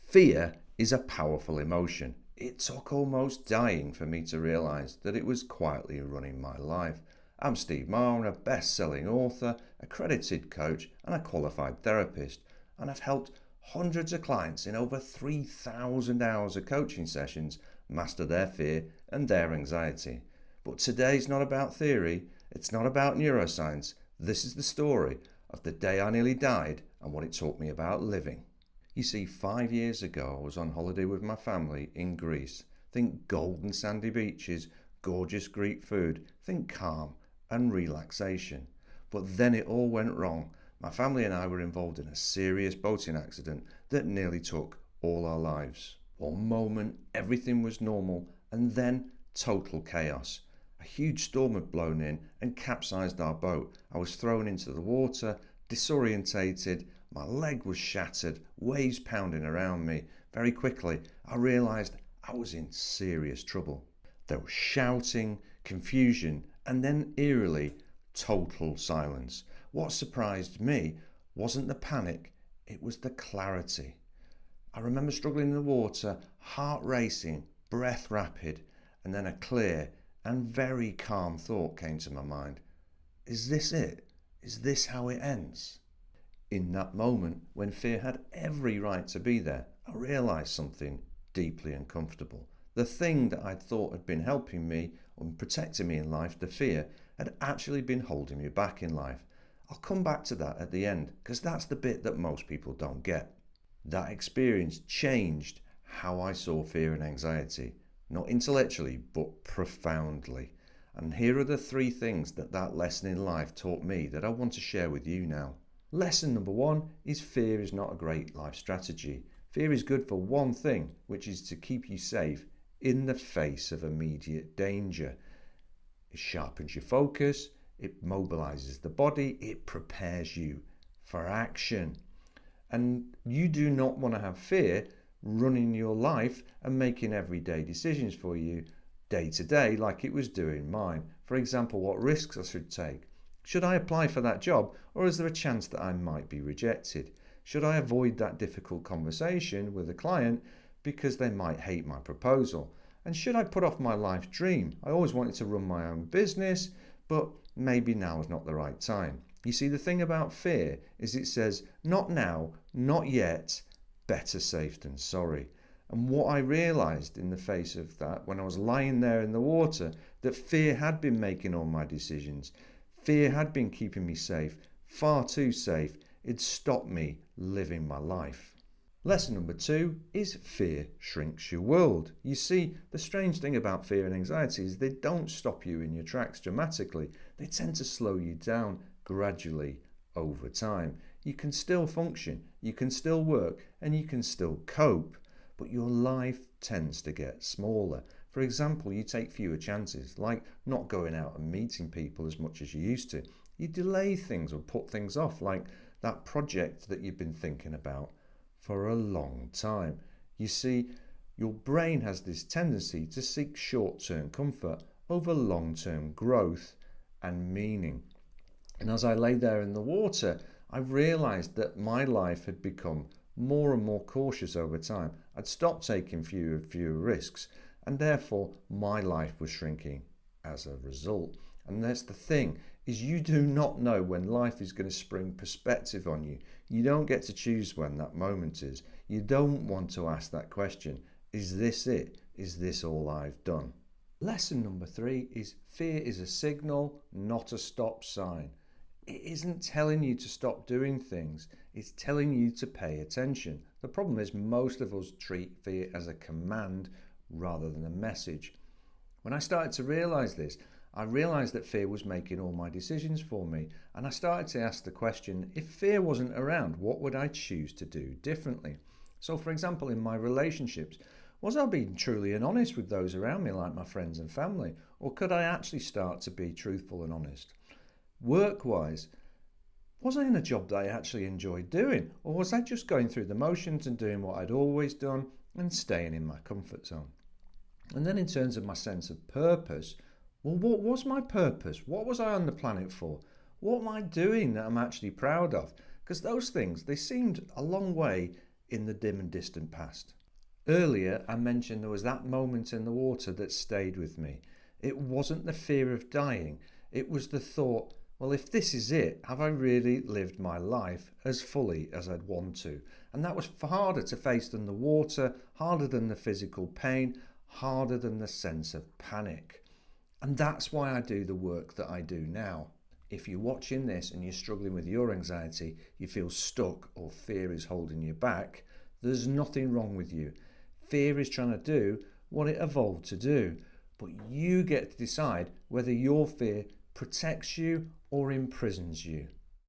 Fear is a powerful emotion. It took almost dying for me to realise that it was quietly running my life. I'm Steve Maher, a best-selling author, accredited coach and a qualified therapist, and I've helped hundreds of clients in over 3,000 hours of coaching sessions master their fear and their anxiety. But today's not about theory, it's not about neuroscience. This is the story of the day I nearly died and what it taught me about living. You see, 5 years ago I was on holiday with my family in Greece. Think golden sandy beaches, gorgeous Greek food, think calm and relaxation. But then it all went wrong. My family and I were involved in a serious boating accident that nearly took all our lives. One moment everything was normal, and then total chaos. A huge storm had blown in and capsized our boat. I was thrown into the water, disorientated. My leg was shattered, waves pounding around me. Very quickly, I realised I was in serious trouble. There was shouting, confusion, and then eerily, total silence. What surprised me wasn't the panic, it was the clarity. I remember struggling in the water, heart racing, breath rapid, and then a clear and very calm thought came to my mind. Is this it? Is this how it ends? In that moment, when fear had every right to be there, I realised something deeply uncomfortable. The thing that I thought had been helping me and protecting me in life, the fear, had actually been holding me back in life. I'll come back to that at the end, because that's the bit that most people don't get. That experience changed how I saw fear and anxiety, not intellectually, but profoundly. And here are the 3 things that lesson in life taught me that I want to share with you now. Lesson number 1 is fear is not a great life strategy. Fear is good for one thing, which is to keep you safe in the face of immediate danger. It sharpens your focus, it mobilizes the body, it prepares you for action. And you do not want to have fear running your life and making everyday decisions for you day to day like it was doing mine. For example, what risks I should take. Should I apply for that job, or is there a chance that I might be rejected? Should I avoid that difficult conversation with a client because they might hate my proposal? And should I put off my life dream? I always wanted to run my own business, but maybe now is not the right time. You see, the thing about fear is it says, not now, not yet, better safe than sorry. And what I realised in the face of that, when I was lying there in the water, that fear had been making all my decisions. Fear had been keeping me safe, far too safe. It stopped me living my life. Lesson number 2 is fear shrinks your world. You see, the strange thing about fear and anxiety is they don't stop you in your tracks dramatically. They tend to slow you down gradually over time. You can still function, you can still work, and you can still cope, but your life tends to get smaller. For example, you take fewer chances, like not going out and meeting people as much as you used to. You delay things or put things off, like that project that you've been thinking about for a long time. You see, your brain has this tendency to seek short-term comfort over long-term growth and meaning. And as I lay there in the water, I realised that my life had become more and more cautious over time. I'd stopped taking fewer and fewer risks, and therefore my life was shrinking as a result. And that's the thing, is you do not know when life is going to spring perspective on you. You don't get to choose when that moment is. You don't want to ask that question, is this it? Is this all I've done? Lesson number 3 is fear is a signal, not a stop sign. It isn't telling you to stop doing things, it's telling you to pay attention. The problem is most of us treat fear as a command rather than a message. When I started to realise this, I realised that fear was making all my decisions for me, and I started to ask the question, if fear wasn't around, what would I choose to do differently? So for example, in my relationships, was I being truly and honest with those around me, like my friends and family, or could I actually start to be truthful and honest? Work-wise, was I in a job that I actually enjoyed doing, or was I just going through the motions and doing what I'd always done and staying in my comfort zone? And then in terms of my sense of purpose, well, what was my purpose? What was I on the planet for? What am I doing that I'm actually proud of? Because those things, they seemed a long way in the dim and distant past. Earlier, I mentioned there was that moment in the water that stayed with me. It wasn't the fear of dying, it was the thought, well, if this is it, have I really lived my life as fully as I'd want to? And that was harder to face than the water, harder than the physical pain, harder than the sense of panic. And that's why I do the work that I do now. If you're watching this and you're struggling with your anxiety, you feel stuck or fear is holding you back, there's nothing wrong with you. Fear is trying to do what it evolved to do, but you get to decide whether your fear protects you or imprisons you.